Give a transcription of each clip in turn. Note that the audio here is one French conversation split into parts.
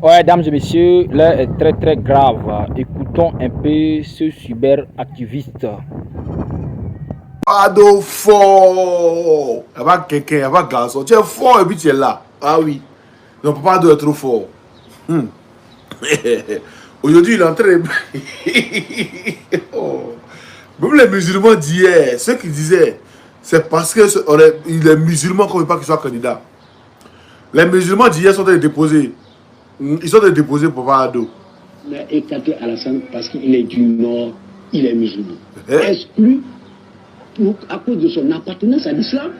Ouais, dames et messieurs, l'heure est très très grave. Écoutons un peu ce cyberactiviste. Ado fort. Il n'y a pas quelqu'un, il n'y a pas garçon. Tu es fort et puis tu es là. Ah oui. Non, papa doit être trop fort. Hmm. Aujourd'hui, il est en train de... Oh. Même les musulmans d'hier, ceux qui disaient, c'est parce que les musulmans ne veulent pas qu'ils soient candidats. Les musulmans d'hier sont en train de déposer. Ils sont en train de déposer Papa Ado. On a écarté Alassane parce qu'il est du Nord, il est musulman. Exclu à cause de son appartenance à l'islam.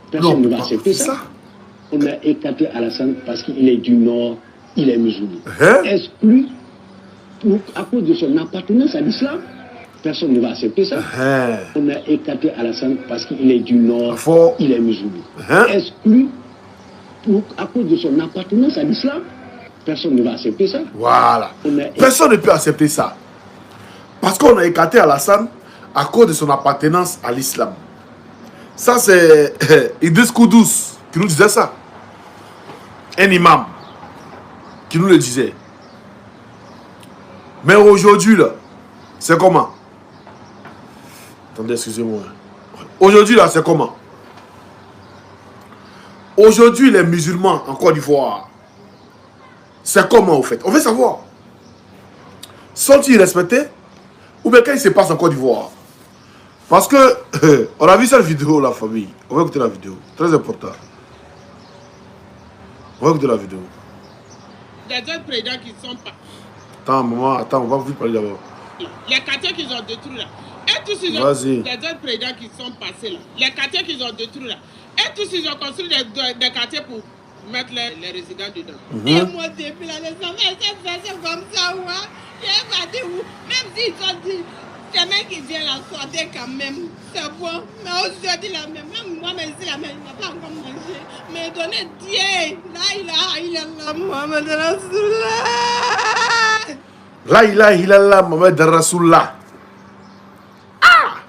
Personne ne va accepter ça. On a écarté Alassane parce qu'il est du Nord, il est musulman. Exclu à cause de son appartenance à l'islam. Personne ne va accepter ça. On a écarté Alassane parce qu'il est du Nord, il est musulman. Exclu à cause de son appartenance à l'islam. Personne ne va accepter ça. Voilà. Personne ne peut accepter ça. Parce qu'on a écarté Alassane à cause de son appartenance à l'islam. Ça, c'est Idriss Koudous qui nous disait ça. Un imam qui nous le disait. Mais aujourd'hui, là, c'est comment? Attendez, excusez-moi. Aujourd'hui, là, c'est comment? Aujourd'hui, les musulmans en Côte d'Ivoire, c'est comment, au fait? On veut savoir. Sont-ils respectés? Ou bien quand il se passe en Côte d'Ivoire? Parce que, on a vu cette vidéo, la famille. On va écouter la vidéo. Très important. On va écouter la vidéo. Les autres présidents qui sont pas. Attends, maman, attends, on va vous parler d'abord. Les quartiers qu'ils ont détruits là. Et tous ils ont, les autres présidents qui sont passés là. Les quartiers qu'ils ont détruits là. Et tous ils ont construit des quartiers pour mettre les résidents dedans. Et moi, depuis là, les enfants, c'est comme ça, ouais. Même s'ils ont dit, c'est même qui vient la sortir quand même. C'est bon. Mais aujourd'hui, là, même moi, mais ici, là, mais il n'a pas encore mangé. Mais donnez Dieu. Là, il a la Mohamed Rasulullah. La ilaha illallah Mohamed Rasulullah. Ah!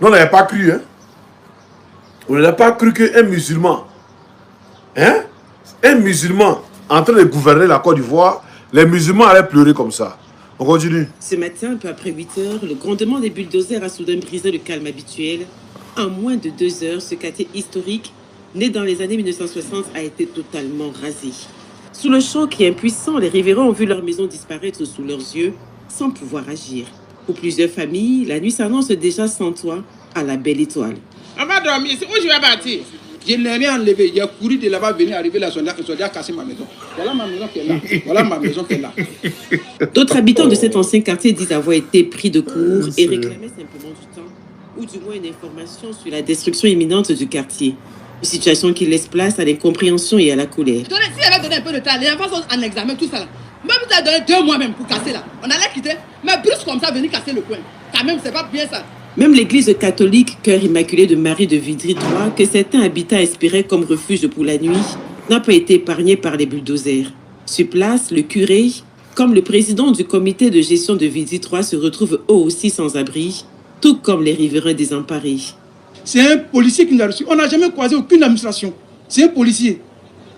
Non, on n'avait pas cru, hein. On n'avait pas cru qu'un musulman, hein, un musulman en train de gouverner la Côte d'Ivoire, les musulmans allaient pleurer comme ça. On continue. Ce matin, un peu après 8 heures, le grondement des bulldozers a soudain brisé le calme habituel. En moins de 2 heures, ce quartier historique, né dans les années 1960, a été totalement rasé. Sous le choc et impuissant, les riverains ont vu leur maison disparaître sous leurs yeux, sans pouvoir agir. Pour plusieurs familles, la nuit s'annonce déjà sans toit à la belle étoile. On va dormir ici. Où je vais bâtir? Je n'ai rien enlevé. Il a couru de là-bas, venir arriver là, soldat a cassé ma maison. Voilà ma maison qui est là. Voilà ma maison qui est là. D'autres habitants de cet ancien quartier disent avoir été pris de court et réclamaient simplement du temps, ou du moins une information sur la destruction imminente du quartier. Une situation qui laisse place à l'incompréhension et à la colère. Si j'avais donné un peu de temps, les enfants sont en examen, tout ça là. Même si tu as donné 2 mois même pour casser là, on allait quitter. Mais brusque comme ça, venir casser le coin. Quand même, c'est pas bien ça. Même l'église catholique Cœur Immaculé de Marie de Vidry 3, que certains habitants espéraient comme refuge pour la nuit, n'a pas été épargnée par les bulldozers. Sur place, le curé, comme le président du comité de gestion de Vidry 3, se retrouvent eux aussi sans abri, tout comme les riverains désemparés. C'est un policier qui nous a reçus. On n'a jamais croisé aucune administration. C'est un policier.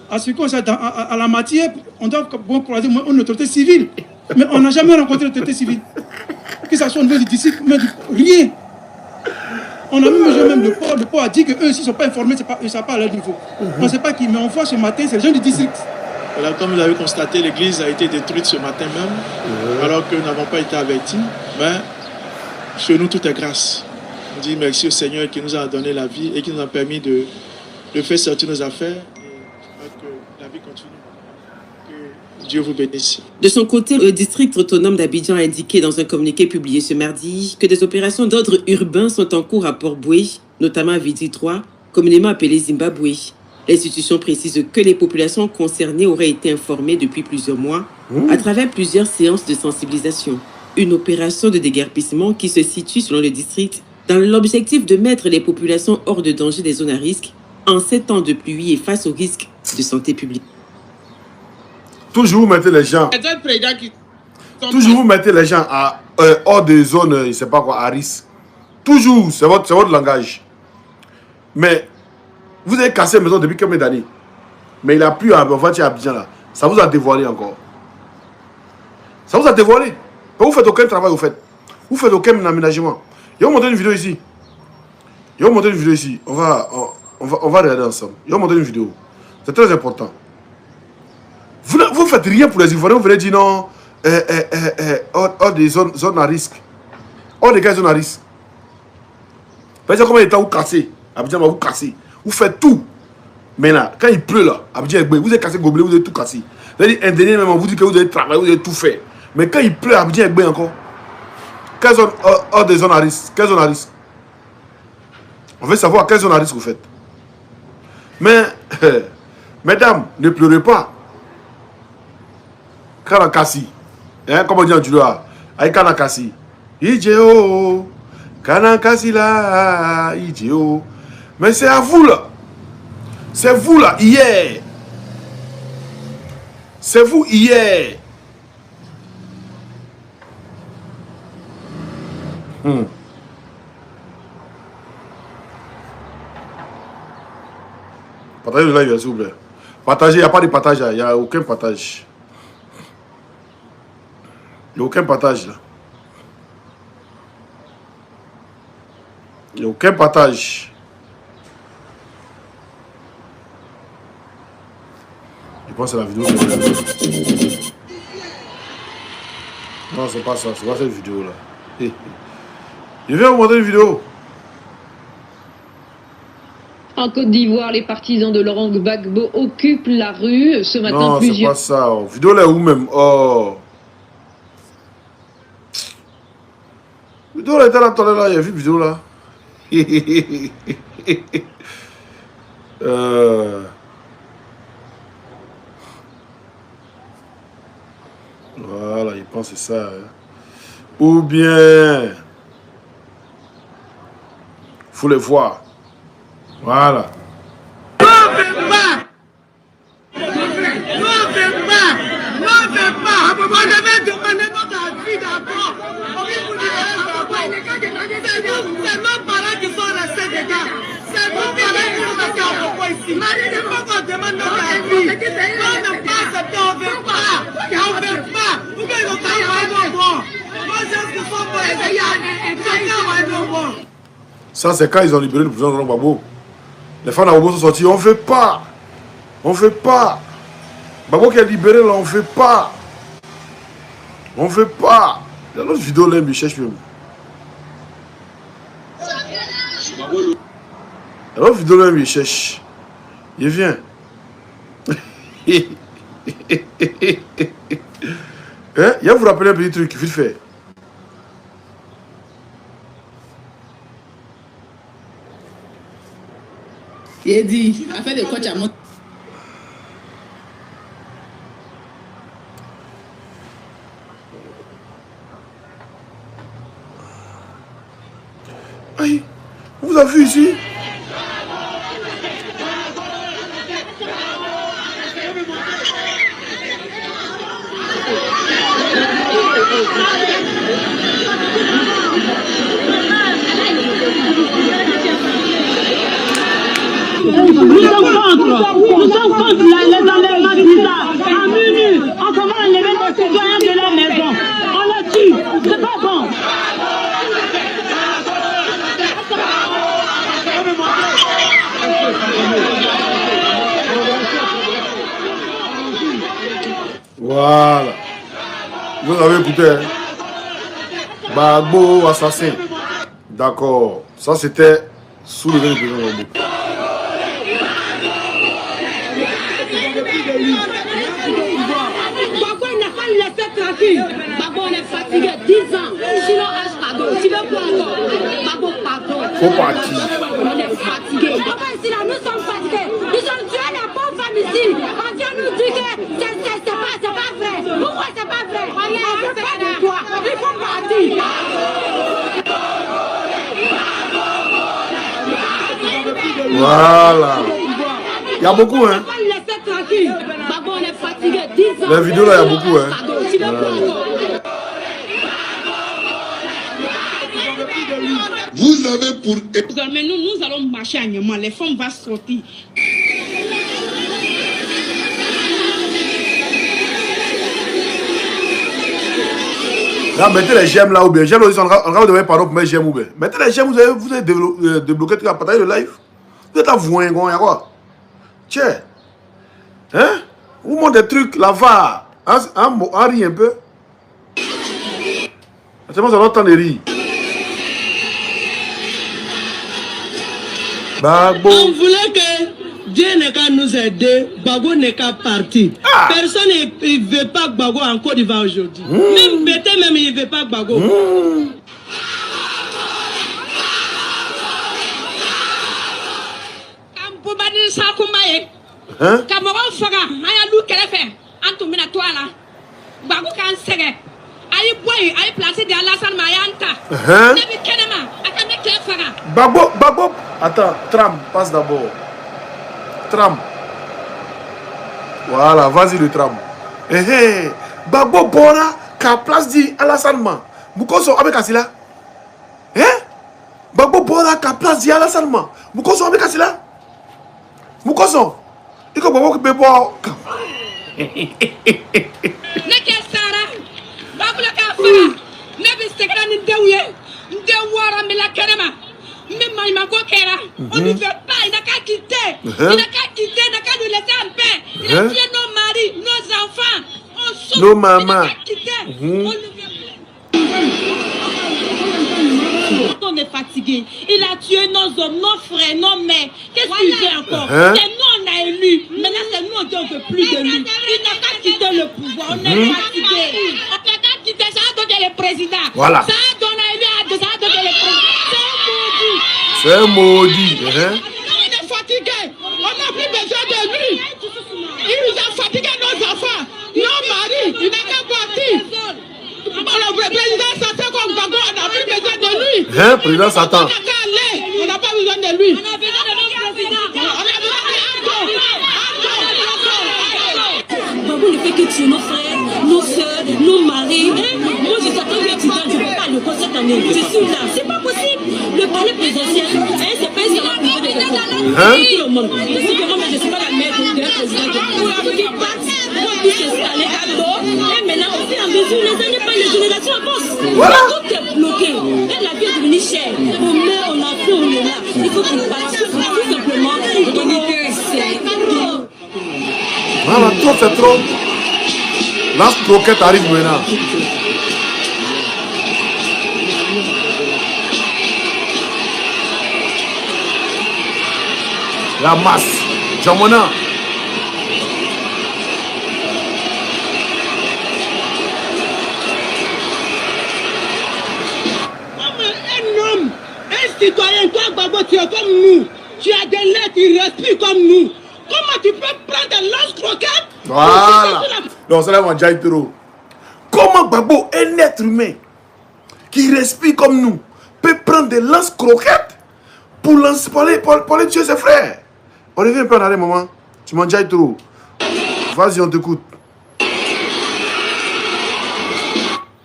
À ce qu'on sait, à la matière, on doit croiser une autorité civile. Mais on n'a jamais rencontré l'autorité civile. Que ce soit au niveau du district, rien. On a même le port a dit qu'eux, s'ils ne sont pas informés, ils ne savent pas à leur niveau. On ne sait pas qui, mais on voit ce matin, c'est les gens du district. Voilà, comme vous avez constaté, l'église a été détruite ce matin même, alors que nous n'avons pas été avertis. Mais chez nous, tout est grâce. On dit merci au Seigneur qui nous a donné la vie et qui nous a permis de faire sortir nos affaires et que la vie continue. Que Dieu vous bénisse. De son côté, le district autonome d'Abidjan a indiqué dans un communiqué publié ce mardi que des opérations d'ordre urbain sont en cours à Port-Boué, notamment à Vidry 3, communément appelé Zimbabwe. L'institution précise que les populations concernées auraient été informées depuis plusieurs mois à travers plusieurs séances de sensibilisation. Une opération de déguerpissement qui se situe selon le district dans l'objectif de mettre les populations hors de danger des zones à risque en ces temps de pluie et face aux risques de santé publique. Toujours vous mettez les gens. Toujours vous mettez les gens hors des zones, je ne sais pas quoi, à risque. Toujours, c'est votre langage. Mais vous avez cassé la maison depuis combien d'années? Mais il a plu à Abidjan là. Ça vous a dévoilé encore. Ça vous a dévoilé. Vous faites aucun travail, vous faites. Vous faites aucun aménagement. Je vais vous montrer une vidéo ici. Je vais vous montrer une vidéo ici. On va regarder ensemble. Je vais vous montrer une vidéo. C'est très important. Vous ne faites rien pour les Ivoiriens. Vous venez dire non. Hors des zones à risque. Hors des gars zones à risque. Vous savez combien de temps vous cassez. Abidjan va vous casser. Vous faites tout. Mais là, quand il pleut là, Abidjan, vous avez cassé gobelet, vous avez tout cassé. Vous avez dit un dernier moment, vous dites que vous avez travaillé, vous avez tout fait. Mais quand il pleut, Abidjan est encore. Quelle zone hors des zones à risque? Quelle zone à risque? On veut savoir quelle zone à risque vous faites. Mais, mesdames, ne pleurez pas. Kanakasi. Hein, comme on dit en Djula. Aïe Kanakasi. Idjeo. Kanakasi là. Idjeo. Mais c'est à vous là. C'est vous là, hier. C'est vous hier. Partagez le live, s'il vous plaît. Partagez, il n'y a pas de partage là. Il n'y a aucun partage. Il n'y a aucun partage là. Il n'y a aucun partage. Je pense que c'est la vidéo. Non, c'est pas ça. C'est pas cette vidéo là. Je viens vous montrer une vidéo. En Côte d'Ivoire, les partisans de Laurent Gbagbo occupent la rue. Ce matin, non, plusieurs... c'est pas ça. Oh. Vidéo là où même? Oh. Vidéo là était là, attendez là. Il y a vu vidéo là. Voilà, il pense que c'est ça. Hein. Ou bien, faut les voir. Voilà. Ça, c'est quand ils ont libéré le président Laurent Gbagbo. Les femmes d'Abobo sont sorties. On ne fait pas. On ne fait pas. Gbagbo qui est libéré, là, on ne fait pas. On ne fait pas. Il y a l'autre vidéo là, il me cherche même. Il y a l'autre vidéo là, il me cherche. Il vient. Hein? Il va vous rappeler un petit truc, vite fait. Il dit, affaire de quoi tu as monté. Aïe, vous avez vu ici? Nous sommes contre les enlèvements bizarres. En minute, on commence à enlever nos citoyens de leur maison. On les tue. C'est pas bon. Voilà. Vous avez écouté, hein? Gbagbo assassin. D'accord. Ça, c'était sous le président Gbagbo. Gbagbo n'a pas laissé tranquille. Gbagbo, on est fatigué 10 ans. Sinon, pardon. Tu veux quoi encore? Gbagbo, pardon. Faut partir. On est fatigué. Gbagbo, ici, là, nous sommes fatigués. Ils ont tué les pauvres femmes ici. On vient nous dire que c'est pas vrai. Pourquoi c'est pas vrai? On ne veut pas de toi. Il faut partir. Voilà. Il y a beaucoup, hein? La vidéo là, il y a beaucoup, hein? Vous avez pour... Désormais, nous allons marcher à Niamey. Les femmes vont sortir. Là, mettez les j'aime là ou bien. J'aime aussi, on va vous donner pardon pour mettre j'aime ou bien. Mettez les j'aime, vous avez débloqué tout à partager le live. Vous êtes là, vous voyez quoi? Tiens. Hein? Vous montrez des trucs, la va. En rit un peu. C'est bon, ça doit temps de rire. Bagbo. On voulait que Dieu n'est qu'à nous aider, Bagbo n'est qu'à partir. Personne ne veut pas Bagbo en Côte d'Ivoire aujourd'hui. Même Bété, même il ne veut pas Bagbo. Hein? Cameroun Faga, Ayalou Kerefe, Antoumina Toala, Bagou Kansege, Aïe Boy, Aïe placé de Alassane Mayanta, Nebi Kenema, Akame Kefaga. Bagbo, attends, tram, passe d'abord. Tram. Voilà, vas-y le tram. Bagbo Bora, qu'à place dit Alassane Ma. Boukoso avec Asila. Hein? Bagbo Bora, qu'à place dit Alassane Ma. Boukoso avec Asila. Boukoso. Il faut que tu bois. Neke Sara, Babula Kafara, Nebi Stekran Ndewye, Ndewara Mila Kenema, Mima Imagokera, on ne veut pas, il n'a qu'à quitter, il n'a qu'à quitter, il n'a qu'à nous laisser en paix. Il a tué nos maris, nos enfants, on souffre, nos mamans. Il n'a qu'à quitter, on ne veut plus. On est fatigué. Il a tué nos hommes, nos frères, nos mères. Qu'est-ce qu'il fait encore? C'est nous on a élu. Maintenant c'est nous on ne veut plus de lui. Il n'a qu'à quitter le pouvoir. On est fatigué. On n'a qu'à quitter. Ça a donné le président. Voilà. Ça a donné le président. C'est maudit. On est fatigué. On n'a plus besoin de lui. Il nous a fatigué nos enfants, nos maris. Il n'a qu'à partir. Le président Satan comme Bagbo, on n'a plus besoin de lui. Hein, président Satan. On n'a pas besoin de lui. On a besoin de notre président. Bagbo ne fait que tuer nos frères, nos soeurs, nos maris. Moi, je suis en train d'étudier, je ne peux pas le faire cette année. Je suis là, c'est pas possible. Le palais présidentiel, c'est pas ce qu'on a besoin de tout le monde. Je suis comment, mais je ne suis pas la mère d'un président. Pour qui partent, pour qui s'installer à dos. Et maintenant, au fur et à mesure, les années passent, les générations avancent. Voilà. Tout est bloqué. Et la vie est devenue chère. On meurt, on a faim, on est là. Il faut qu'on passe tout simplement. Voilà, trop c'est trop. Lance croquette arrive maintenant. La masse. Jamona. Citoyen, toi, Bagbo, tu es comme nous. Tu as des lettres, tu respires comme nous. Comment tu peux prendre des lance-croquettes? Voilà. Non, c'est là mon Jaitoro. Comment Bagbo, un être humain qui respire comme nous, peut prendre des lance-croquettes pour aller tuer ses frères? On revient un peu en arrière, maman. Tu m'en Jaitoro. Vas-y, on t'écoute.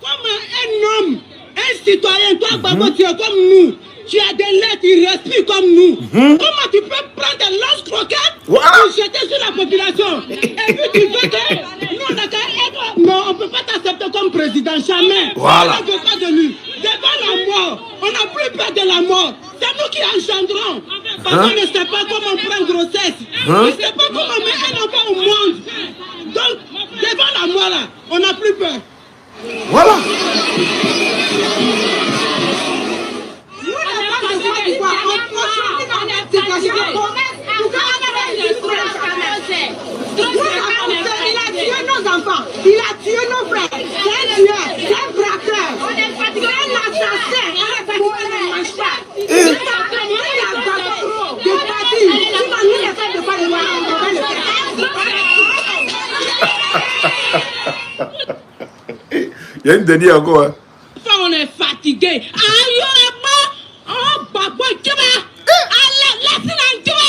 Comme un homme, un citoyen, toi, Bagbo, tu es comme nous. Tu as des lettres, tu respires comme nous. Comment tu peux prendre des lance-croquettes pour jeter sur la population? Et puis tu veux que nous, on a qu'à être... Non, on ne peut pas t'accepter comme président, jamais. Voilà. On ne veut pas de lui. Devant la mort, on n'a plus peur de la mort. C'est nous qui engendrons. Parce qu'on ne sait pas comment prendre grossesse. On ne sait pas comment mettre un enfant au monde. Donc, devant la mort, là, on n'a plus peur. Voilà. Il a tué nos enfants, il a tué nos frères, c'est un tueur, c'est un braqueur, c'est un assassin, on ne mange pas. Il y a une dernière encore. Hein. On est fatigué. Aïe, oh, Bagbo, tu vas. Allez, laisse-la, tu vas.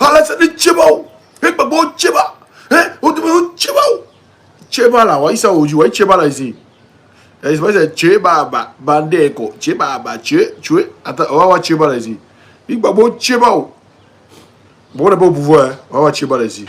Allez, c'est du Tchébao. Hé, Bagbo, Tchéba. Hein? On demande Tchébao. Tchéba là, ouais, ça aujourd'hui, ouais, Tchéba là ici. C'est Tchéba, Bandeko, Tchéba, Tché, attends, on va voir Tchéba là ici. Big Bagbo, Tchéba. Bon, on n'est pas au pouvoir, hein. On va voir Tchébal ici.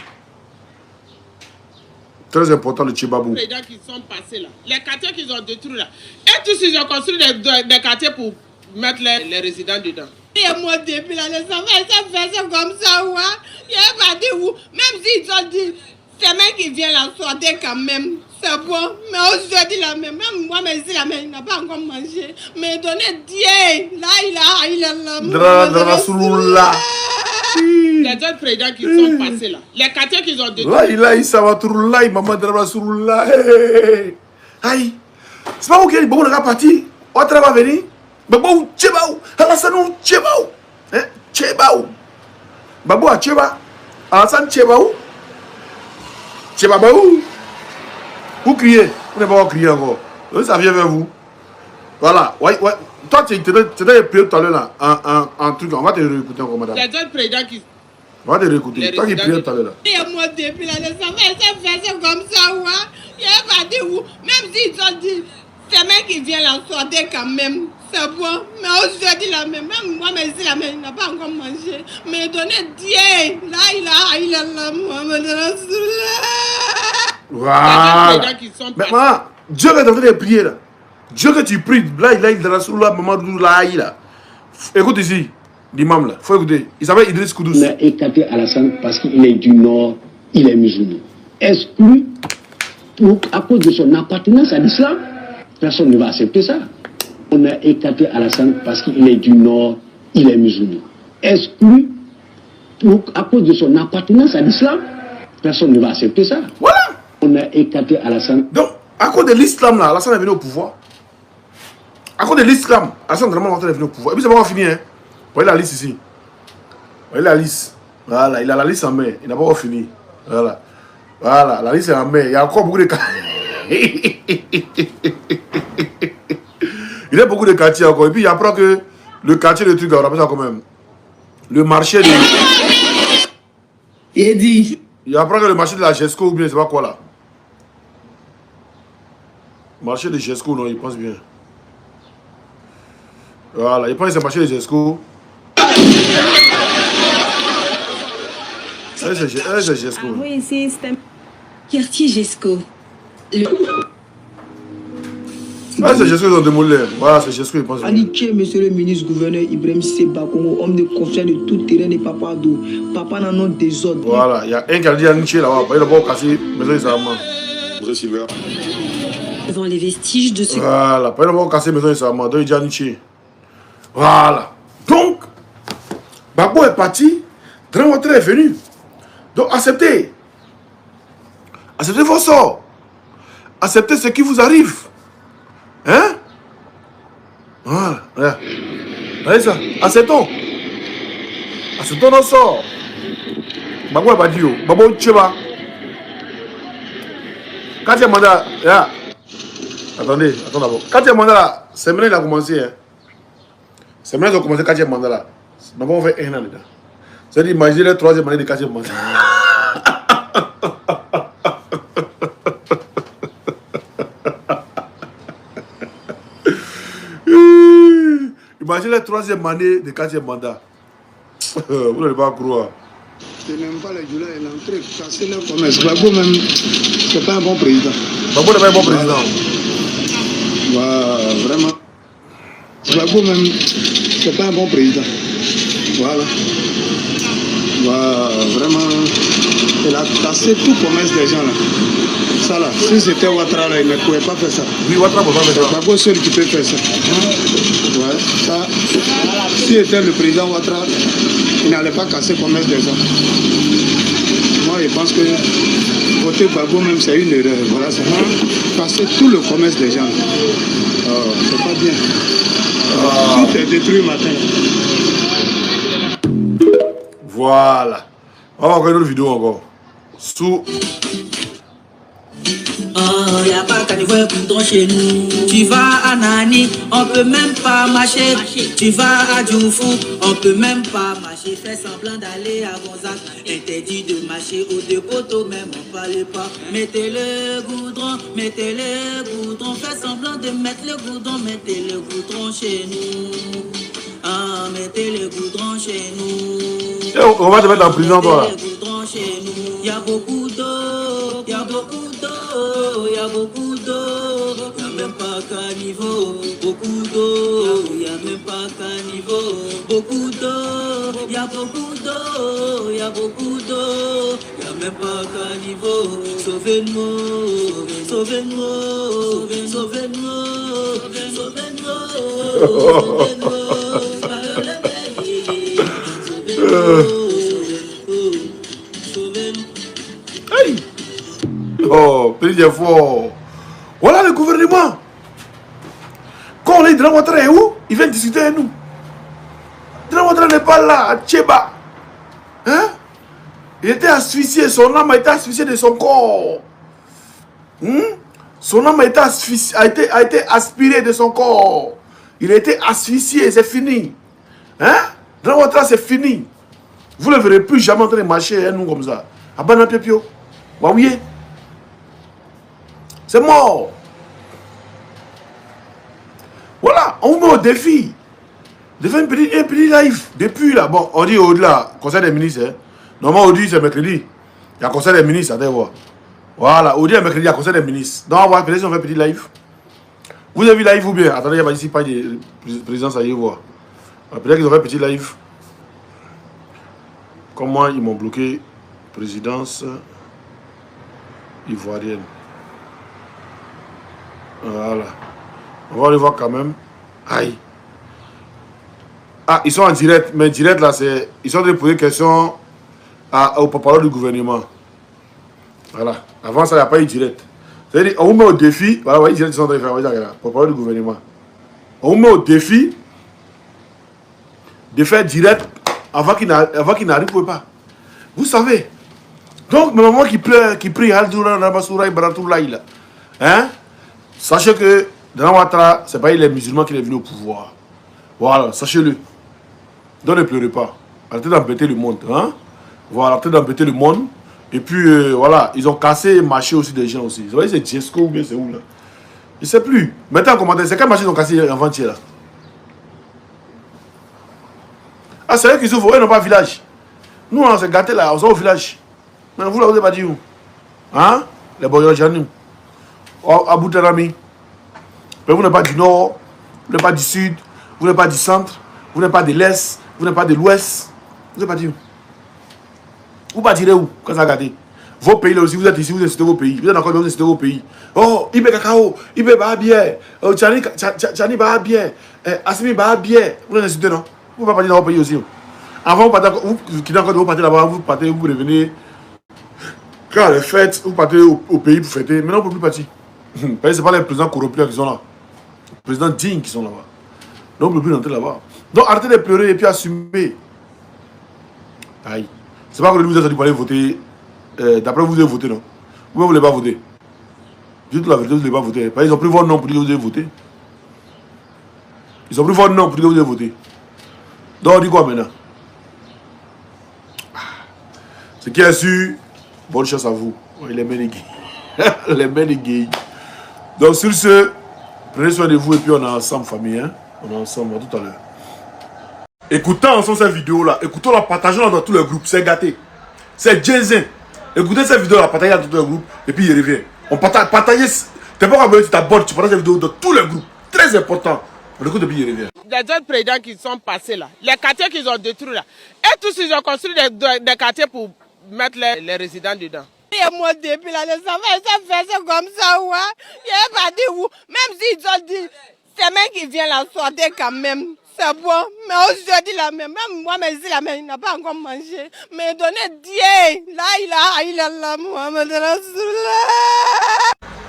Très important le Tchébabou. Les présidents qui sont passés là, les quartiers qu'ils ont détruits là, et tous ils ont construit des quartiers pour mettre les résidents dedans. Et moi, depuis là, les enfants, ils sont comme ça, ouais. Il n'y a pas dit où. Même s'ils ont dit, c'est même qui vient la sortir quand même. C'est bon. Mais aujourd'hui, là, même moi, mais ici, là, mais il n'a pas encore mangé. Mais donnez Dieu. Là, il a la les autres présidents qui sont passés là, les quartiers qu'ils ont détruits. Là, il s'en va tout là, maman de Rasulullah. Aïe. C'est pas où qu'il y a beaucoup de gars partis. Autre va venir. Babou Tchebaou, Alassane Tchebaou, hein, Tchebaou, Babou a Tcheba, Alassane Tchebaou, Tchebaou, vous criez, vous n'avez pas crié encore, ça vient vers vous, voilà, ouais, toi tu étais prié tout à l'heure là, en truc, on va te réécouter encore madame. Les autres présidents qui... On va te réécouter, toi qui priais tout à l'heure là. Et moi depuis là, les enfants, ils sont comme ça, ouais, il n'y a pas dit où, même s'ils ont dit, c'est même qui vient la sortir quand même. C'est bon, mais aujourd'hui, là, même moi, mais ici, là, mais il n'a pas encore mangé. Mais donnez Dieu. Là, il a la Mohamed Rasulullah. Voilà. Mais maman, Dieu est en train de prier là. Dieu que tu pries, là, il a Rasulullah, maman, là, il a. Écoute ici, l'imam là, faut écouter. Il s'appelle Idriss Koudous. On a écarté Alassane parce qu'il est du Nord, il est musulman. Exclu à cause de son appartenance à l'islam. Personne ne va accepter ça. On a écarté Alassane parce qu'il est du Nord, il est musulman. Exclu à cause de son appartenance à l'islam. Personne ne va accepter ça. Voilà. On a écarté Alassane. Donc, à cause de l'islam, là, Alassane est venu au pouvoir. À cause de l'islam, Alassane vraiment est venu au pouvoir. Et puis, c'est pas encore fini. Hein. Vous voyez la liste ici. Vous voyez la liste. Voilà, il a la liste en main. Il n'a pas encore fini. Voilà. Voilà, la liste est en main. Il y a encore beaucoup de cas. Il y a beaucoup de quartiers encore. Et puis il apprend que le quartier de truc, on appelle ça quand même. Le marché de. Il apprend que le marché de la GESCO ou bien c'est pas quoi là. Marché de GESCO, non, il pense bien. Voilà, il pense que c'est le marché de GESCO. C'est GESCO. Oui, ici, c'est un quartier GESCO. Ah, c'est Gesco, ils ont démolé. Voilà, c'est Gesco, ils pensent. Aliké, monsieur le ministre gouverneur Ibrahim Seba Congo, homme de confiance de tout terrain et papa d'eau. Papa n'a non désordre. Voilà, il y a un qui a dit à Nietzsche là-bas. Il a pas cassé, mais ça, il s'en ment. Devant les vestiges de ce. Voilà, il a pas cassé, mais ça, il s'en ment. Donc, il dit à Nietzsche. Voilà. Donc, Babo est parti. Drangotre est venu. Donc, acceptez. Acceptez vos sorts. Acceptez ce qui vous arrive. Hein? Voilà, regarde. Regardez ça. Acceptons. Acceptons nos sorts. Babo est parti. Babo Tcheba. Quand il y a mandat, là. Attendez, attends d'abord. Quand il y a mandat là, c'est maintenant il a commencé. Hein. C'est maintenant qu'ils ont commencé quand il y a mandat là. D'abord on fait un an dedans. C'est-à-dire, imaginez le troisième année de quand il y a mandat. Imaginez la troisième année de 4e mandat. Vous n'allez pas croire. Je n'aime pas les Djoula et l'entrée, casser leur commerce. Babo même, c'est pas un bon président. Babo n'est pas un bon président. Voilà, vraiment. Babo même, c'est pas un bon président. Voilà. Voilà, vraiment. Il a cassé tout commerce des gens là. Ça là, si c'était Ouattara là, il ne pouvait pas faire ça. Oui, Ouattara peut pas faire ça. C'est Babo seul qui peut faire ça. Ouais, ça. Si était le président Ouattara, il n'allait pas casser le commerce des gens. Moi, je pense que voter Babo même, c'est une erreur. Voilà, c'est casser tout le commerce des gens. C'est pas bien. Tout est détruit matin. Voilà. On va voir une autre vidéo encore. Sous. Oh, y a pas qu'à niveau goudron chez nous. Tu vas à Nani, on peut même pas marcher. Tu vas à Djoufou, on peut même pas marcher. Fais semblant d'aller à Gonzague. Interdit de marcher au dépoteau, même on parle pas. Mettez le goudron, fais semblant de mettre le goudron, mettez le goudron chez nous. Ah, mettez le goudron chez nous. On va te mettre en prison, toi, là. Il y a beaucoup d'eau, il y a beaucoup d'eau, il y a beaucoup d'eau, il n'y a même pas qu'un niveau, beaucoup d'eau, il n'y a même pas qu'un niveau, beaucoup d'eau, il y a beaucoup d'eau, il y a beaucoup d'eau, il n'y a même pas qu'un niveau, sauvez-nous, sauvez-nous, sauvez-nous, sauvez-nous, Oh, plusieurs fois. Voilà le gouvernement. Quand on est Dran Ouattara est où? Il vient discuter avec nous. Dran Ouattara n'est pas là, à Tcheba. Hein? Il était asphyxié, son âme a été asphyxiée de son corps. Son âme a été aspirée de son corps. Il a été asphyxié, c'est fini. Hein? Dran Ouattara, c'est fini. Vous ne verrez plus jamais en train de marcher, hein, nous, comme ça. À Bana Pepio. Waouye. C'est mort. Voilà, on met au défi de faire un petit live. Depuis là, bon, on dit au-delà, conseil des ministres. Hein. Normalement, on dit c'est mercredi. Il y a conseil des ministres, attendez voir. Voilà, on dit mercredi, il y a conseil des ministres. Donc, on va peut-être on fait un petit live. Vous avez vu live ou bien? Attendez, il y a ici pas de présidence à y voir. Peut-être qu'ils ont fait un petit live. Comment ils m'ont bloqué présidence ivoirienne. Voilà. On va le voir quand même. Aïe. Ah, ils sont en direct. Mais direct là, c'est. Ils sont en train de poser des questions au porte-parole du gouvernement. Voilà. Avant ça, il n'y a pas eu direct. C'est-à-dire, on vous met au défi. Voilà, vous voyez, direct, ils sont en train de faire. Regarde, porte-parole du gouvernement. On vous met au défi de faire direct avant qu'il n'arrive pas. Vous savez. Donc, le moment qui pleure, qui prie, hein? Sachez que Dran Ouattara, ce n'est pas les musulmans qui sont venus au pouvoir. Voilà, sachez-le. Donc ne pleurez pas. Arrêtez d'embêter le monde. Hein? Voilà, arrêtez d'embêter le monde. Et puis, voilà, ils ont cassé et marché aussi des gens aussi. Vous voyez, c'est Jesco ou bien c'est où là? Je ne sais plus. Mettez en commentaire, c'est quel marché ils ont cassé avant-hier là? Ah, c'est eux qui souffrent, eux n'ont pas village. Nous, on s'est gâtés là, on est au village. Mais vous, là, vous n'avez pas dit où? Hein? Les Boyos Janou. À Boutarami. Mais vous n'êtes pas du nord, vous n'êtes pas du sud, vous n'êtes pas du centre, vous n'êtes pas de l'est, vous n'êtes pas de l'ouest. Vous n'êtes pas dit où? Vous partirez où quand ça a gâté? Vos pays là aussi, vous êtes ici, vous incitez vos pays. Vous êtes encore vous incitez vos pays. Oh, Ibe Kakao, Ibe Bahabie, Tchani Bahabie, Assimi Bahabie. Vous les incitez, non? Vous ne pouvez pas partir dans vos pays aussi. Avant, vous quittez encore, vous partez là-bas, vous partez, vous revenez. Quand les fêtes, vous partez au pays pour fêter. Maintenant, on ne peut plus partir. Parce que ce n'est pas les présidents corrompus qui sont là. Les présidents dignes qui sont là-bas. Donc, on ne peut plus rentrer là-bas. Donc, arrêtez de pleurer et puis assumez. Aïe. C'est pas que vous êtes pour aller voter. D'après vous, vous avez voté, non? Vous ne voulez pas voter. Dites la vérité, vous ne voulez pas voter. Parce qu'ils ont pris votre nom pour dire que vous avez voté. Ils ont pris votre nom pour dire que vous avez voté. Donc, on dit quoi maintenant? Ce qui est sûr, bonne chance à vous. Les mains gays. Les mains gays. Donc, sur ce, prenez soin de vous et puis on est ensemble, famille. Hein? On est ensemble, à tout à l'heure. Écoutez ensemble cette vidéo-là. Écoutons-la, partageons-la dans tous les groupes. C'est gâté. C'est Jensen. Écoutez cette vidéo-là, partagez-la dans tous les groupes. Et puis il revient. On partagez. T'es pas abonné, tu t'abonnes, tu partages cette vidéo dans tous les groupes. Très important. On écoute et puis il revient. Les autres présidents qui sont passés là, les quartiers qu'ils ont détruits là, et tous ils ont construit des quartiers pour mettre les résidents dedans. Et moi, depuis là, les enfants, ils ont fait ça comme ça, ouais. Il n'y a pas dit où. Même s'ils ont dit, c'est même qui vient la sortir quand même. C'est bon. Mais aujourd'hui, là, même moi, mais ici, là, il n'a pas encore mangé. Mais donnez Dieu. Là, il a Mohamed Rasoullah.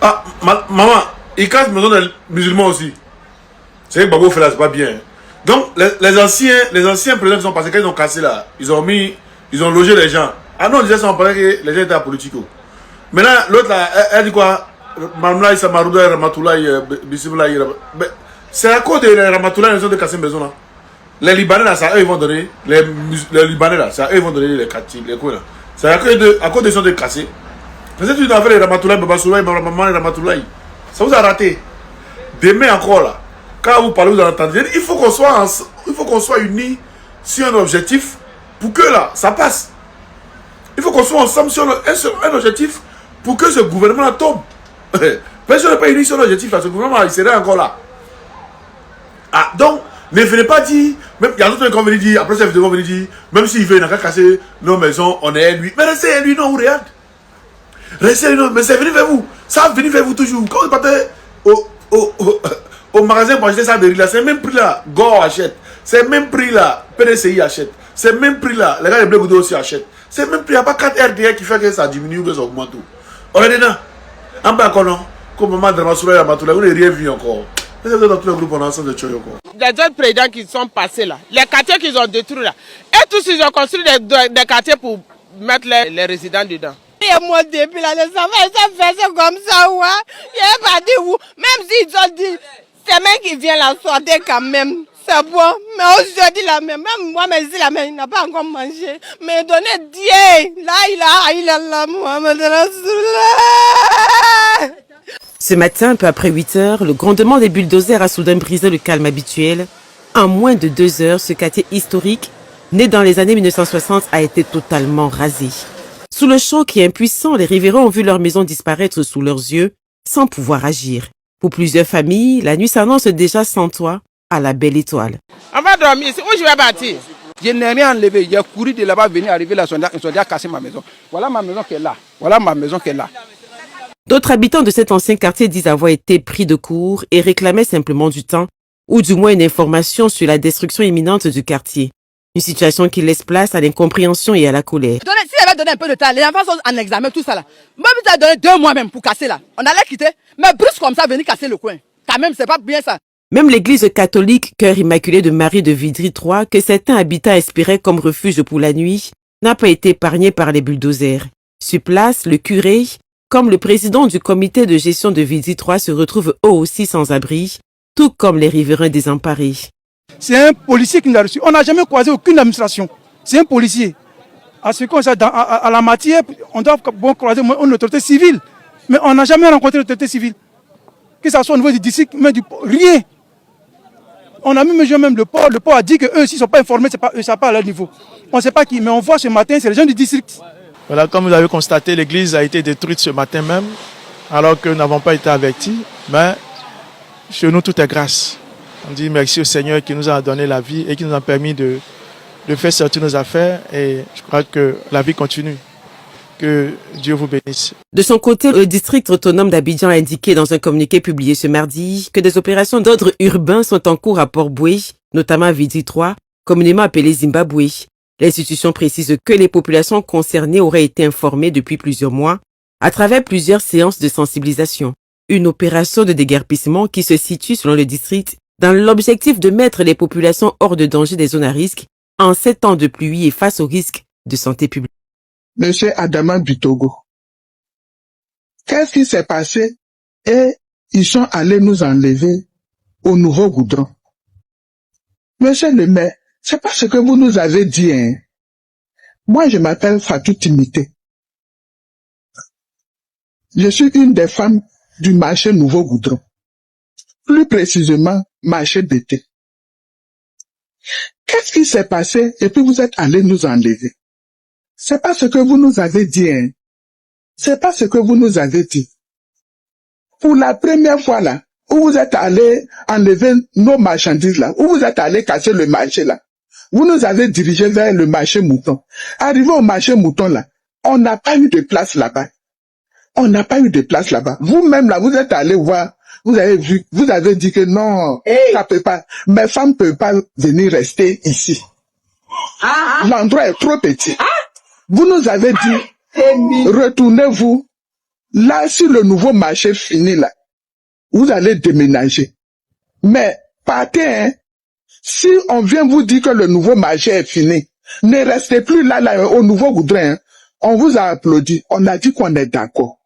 Ah, maman, il casse maison des musulmans aussi. C'est que Babo fait là, c'est pas bien. Donc, les anciens présidents qui sont passés, quand ils ont cassé là, ils ont logé les gens. Ah non, on disait ça, on parlait que les gens étaient apolitiques. Maintenant, l'autre là, elle dit quoi? Mamlaï, Samarouda, Ramatoulaï, Bissimlaï. C'est à cause de Ramatoulaï, ils ont de casser une maison là. Les Libanais là, c'est à eux ils vont donner. Les Libanais là, c'est à eux ils vont donner les quartiers, les coins là. C'est à cause de ils ont de casser. Peut-être que tu dois faire les Ramatoulaï, Babasoulaï, Maman et Ramatoulaï. Ça vous a raté. Demain encore là, quand vous parlez, vous allez entendre. Il faut qu'on soit unis sur un objectif pour que là, ça passe. Il faut qu'on soit ensemble sur un objectif pour que ce gouvernement-là tombe. Personne n'a pas uni sur l'objectif là, ce gouvernement, il serait encore là. Ah, donc, ne venez pas dire, même il y a d'autres qui vont venir dire, après ça, ils vont venir dire, même s'il veut, il n'a qu'à casser nos maisons, on est lui. Mais restez lui, non, vous regardez. Restez lui, mais c'est venu vers vous. Ça va venir vers vous toujours. Quand vous partez au magasin pour acheter ça de riz là, c'est le même prix là, Gore achète. C'est le même prix là, PDCI achète. C'est le même prix là, les gars de Blé Goudou aussi achètent. C'est le même prix, il n'y a pas 4 RDA qui fait que ça diminue ou que ça augmente tout. On est dedans. En bas, non. Comme maman de Massoula, on n'est rien vu encore. Dans tous les groupes, on a ensemble de choses encore. Les autres présidents qui sont passés là, les quartiers qu'ils ont détruits là, et tous ils ont construit des quartiers pour mettre les résidents dedans. Et moi, depuis là, les enfants, ils ont fait comme ça, ouais. Il n'y a pas dit où. Même s'ils ont dit, c'est même qui vient la sortir quand même. C'est bon. Mais aujourd'hui, là, même moi, mais ici, là, même, il n'a pas encore mangé. Mais donnez Dieu. Là, il a Mohamed Rasoullah. Ce matin, peu après 8 heures, le grondement des bulldozers a soudain brisé le calme habituel. En moins de 2 heures, ce quartier historique, né dans les années 1960, a été totalement rasé. Sous le choc et impuissants, les riverains ont vu leur maison disparaître sous leurs yeux, sans pouvoir agir. Pour plusieurs familles, la nuit s'annonce déjà sans toit, à la belle étoile. On va dormir ici. Où je vais bâtir? Je n'ai rien enlevé. J'ai couru de là-bas, venir arriver là, ils ont déjà cassé ma maison. Voilà ma maison qui est là. Voilà ma maison qui est là. D'autres habitants de cet ancien quartier disent avoir été pris de court et réclamaient simplement du temps, ou du moins une information sur la destruction imminente du quartier. Une situation qui laisse place à l'incompréhension et à la colère. Si j'avais donné un peu de temps, les enfants sont en examen, tout ça là. Moi, vous avez donné 2 mois même pour casser là. On allait quitter, mais brusque comme ça, venir casser le coin. Quand même, c'est pas bien ça. Même l'église catholique Cœur Immaculé de Marie de Vidry 3, que certains habitants espéraient comme refuge pour la nuit, n'a pas été épargnée par les bulldozers. Sur place, le curé, comme le président du comité de gestion de Vidry 3, se retrouvent eux aussi sans abri, tout comme les riverains désemparés. C'est un policier qui nous a reçus. On n'a jamais croisé aucune administration. C'est un policier. À ce qu'on sait, à la matière, on doit croiser une autorité civile. Mais on n'a jamais rencontré l'autorité civile. Que ce soit au niveau du district, mais rien. On a même le port. Le port a dit qu'eux, s'ils ne sont pas informés, ce n'est pas à leur niveau. On ne sait pas qui, mais on voit ce matin, c'est les gens du district. Voilà, comme vous avez constaté, l'église a été détruite ce matin même, alors que nous n'avons pas été avertis. Mais chez nous, tout est grâce. On dit merci au Seigneur qui nous a donné la vie et qui nous a permis de faire sortir nos affaires. Et je crois que la vie continue. Que Dieu vous bénisse. De son côté, le district autonome d'Abidjan a indiqué dans un communiqué publié ce mardi que des opérations d'ordre urbain sont en cours à Port-Boué, notamment à Vidry 3, communément appelé Zimbabwe. L'institution précise que les populations concernées auraient été informées depuis plusieurs mois à travers plusieurs séances de sensibilisation. Une opération de déguerpissement qui se situe, selon le district, dans l'objectif de mettre les populations hors de danger des zones à risque en ces temps de pluie et face aux risques de santé publique. Monsieur Adama Bitogo, qu'est-ce qui s'est passé et ils sont allés nous enlever au Nouveau Goudron? Monsieur le maire, c'est pas ce que vous nous avez dit, hein. Moi, je m'appelle Fatou Timité. Je suis une des femmes du marché Nouveau Goudron. Plus précisément, marché d'été. Qu'est-ce qui s'est passé et puis vous êtes allés nous enlever? C'est pas ce que vous nous avez dit, hein. C'est pas ce que vous nous avez dit. Pour la première fois là, où vous êtes allés enlever nos marchandises là, où vous êtes allés casser le marché là, vous nous avez dirigés vers le marché mouton. Arrivé au marché mouton là, on n'a pas eu de place là-bas. On n'a pas eu de place là-bas. Vous-même là, vous êtes allés voir, vous avez vu, vous avez dit que non, ça peut pas, mes femmes ne peuvent pas venir rester ici. L'endroit est trop petit. Vous nous avez dit, retournez-vous. Là, si le nouveau marché finit là, vous allez déménager. Mais partez, hein. Si on vient vous dire que le nouveau marché est fini, ne restez plus là au Nouveau Goudron. Hein. On vous a applaudi. On a dit qu'on est d'accord.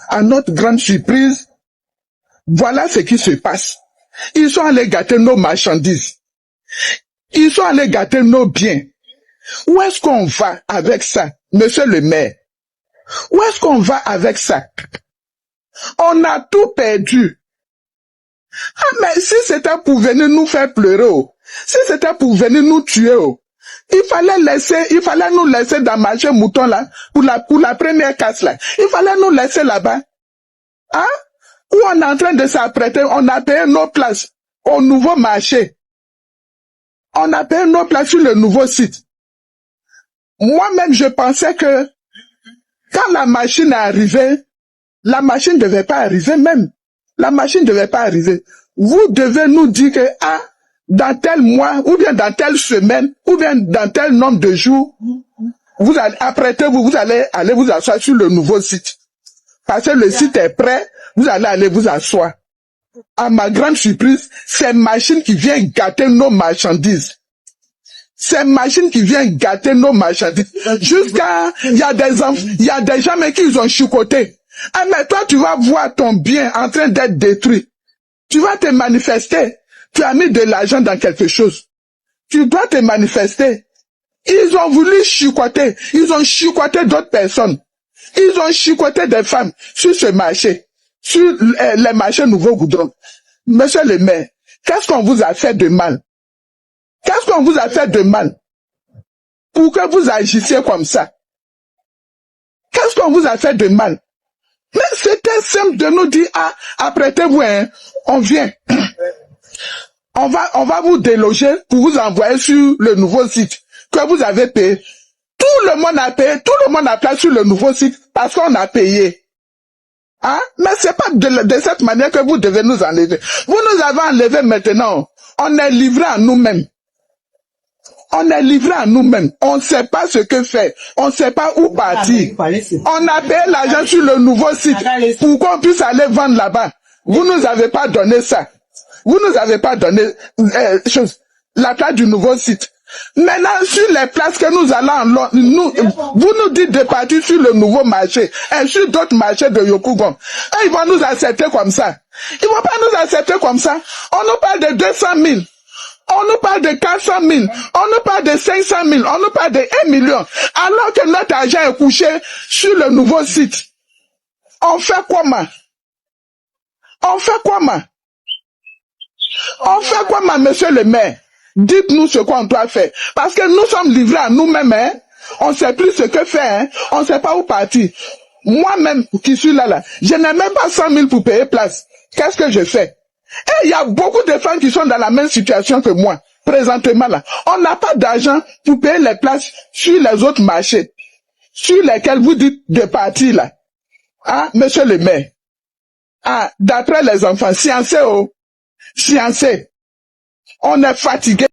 À notre grande surprise, voilà ce qui se passe. Ils sont allés gâter nos marchandises. Ils sont allés gâter nos biens. Où est-ce qu'on va avec ça, monsieur le maire? Où est-ce qu'on va avec ça? On a tout perdu. Ah, mais si c'était pour venir nous faire pleurer, si c'était pour venir nous tuer, Il fallait nous laisser dans marché mouton là, pour la première casse là. Il fallait nous laisser là-bas. Hein? Où on est en train de s'apprêter, on a payé nos places au nouveau marché. On a payé nos places sur le nouveau site. Moi-même, je pensais que quand la machine est arrivée, la machine ne devait pas arriver même. La machine ne devait pas arriver. Vous devez nous dire que, dans tel mois, ou bien dans telle semaine, ou bien dans tel nombre de jours, vous allez, apprêtez-vous, vous allez aller vous asseoir sur le nouveau site. Parce que le site est prêt, vous allez aller vous asseoir. À ma grande surprise, c'est machine qui vient gâter nos marchandises. C'est machine qui vient gâter nos marchandises. Jusqu'à, il y a des gens mais qui ils ont chicoté. Ah, mais toi, tu vas voir ton bien en train d'être détruit. Tu vas te manifester. Tu as mis de l'argent dans quelque chose. Tu dois te manifester. Ils ont voulu chicoter. Ils ont chicoté d'autres personnes. Ils ont chicoté des femmes sur ce marché. Sur les marchés Nouveau Goudron. Monsieur le maire, qu'est-ce qu'on vous a fait de mal? Qu'est-ce qu'on vous a fait de mal? Pour que vous agissiez comme ça? Qu'est-ce qu'on vous a fait de mal? Mais c'était simple de nous dire, apprêtez-vous, hein, on vient. On va vous déloger pour vous envoyer sur le nouveau site que vous avez payé. Tout le monde a payé, tout le monde a placé sur le nouveau site parce qu'on a payé. Hein? Mais c'est pas de cette manière que vous devez nous enlever. Vous nous avez enlevé maintenant. On est livré à nous-mêmes. On est livré à nous-mêmes. On ne sait pas ce que faire. On ne sait pas où partir. On a payé l'argent sur le nouveau site pour qu'on puisse aller vendre là-bas. Vous nous avez pas donné ça. Vous nous avez pas donné la place du nouveau site. Maintenant, sur les places que nous allons, vous nous dites de partir sur le nouveau marché et sur d'autres marchés de Yopougon. Et ils vont nous accepter comme ça. Ils vont pas nous accepter comme ça. On nous parle de 200 000. On nous parle de 400 000. On nous parle de 500 000. On nous parle de 1 million. Alors que notre argent est couché sur le nouveau site. On fait comment? On fait comment? On fait comment, monsieur le maire? Dites-nous ce qu'on doit faire. Parce que nous sommes livrés à nous-mêmes, hein. On ne sait plus ce que faire, hein. On ne sait pas où partir. Moi-même, qui suis là, je n'ai même pas 100 000 pour payer place. Qu'est-ce que je fais? Et il y a beaucoup de femmes qui sont dans la même situation que moi, présentement là. On n'a pas d'argent pour payer les places sur les autres marchés, sur lesquels vous dites de partir là. Ah, monsieur le maire. Ah, d'après les enfants, sciencés, on est fatigué.